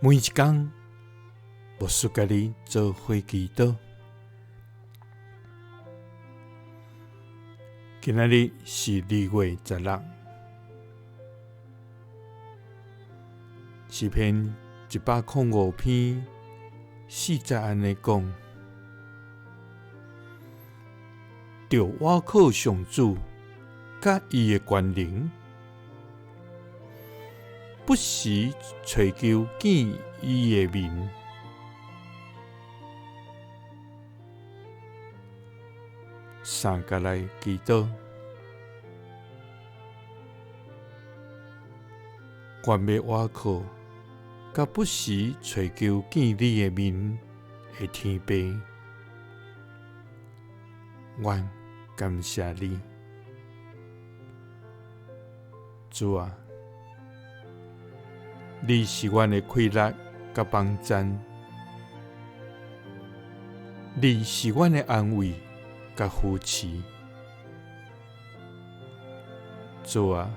每一天，牧师甲你做伙祈祷。今仔日是2月16日，诗篇105篇40安尼讲：着倚靠上主，甲伊的权能，不时寻求见伊的面。三甲来祈祷，愿要倚靠，甲不时寻求见你的面的天父，愿感谢你，主啊！你是阮的快乐甲帮赞，你是阮的安慰甲扶持，主啊！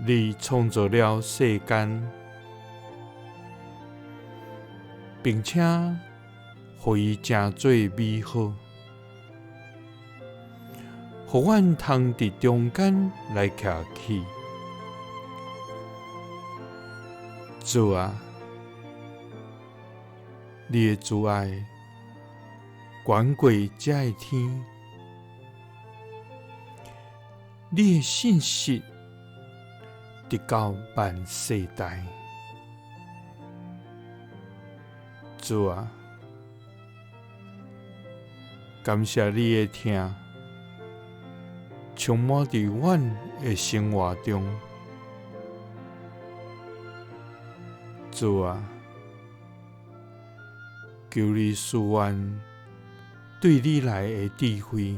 你创造了世间，并且互伊真做美好，互阮通伫中间来徛起。主啊！你的慈爱远过遮的天，你的信实直到万世代。主啊！感谢你的听，充满伫阮的生活中。主啊！求你赐阮对你来的智慧，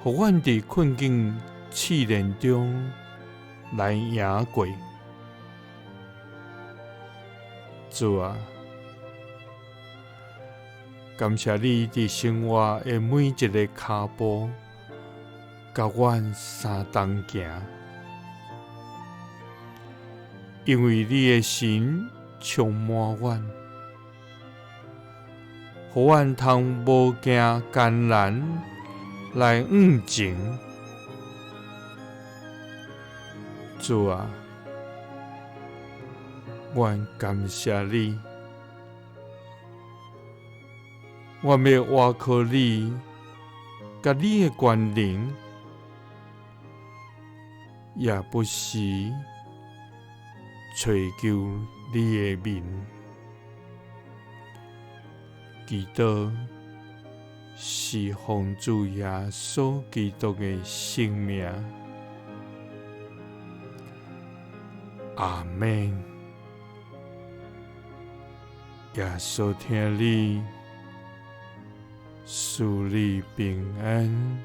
互阮伫困境试炼中来赢过。主啊！感谢你伫生活的每一个脚步，甲阮相同行。因为你的神充满阮，互阮通无惊艰难来往前。主啊！阮感谢你，阮要倚靠你，甲你的权能，也不时寻求你的面。祈祷是奉主耶稣基督的圣名。阿们。耶稣听你，赐你平安。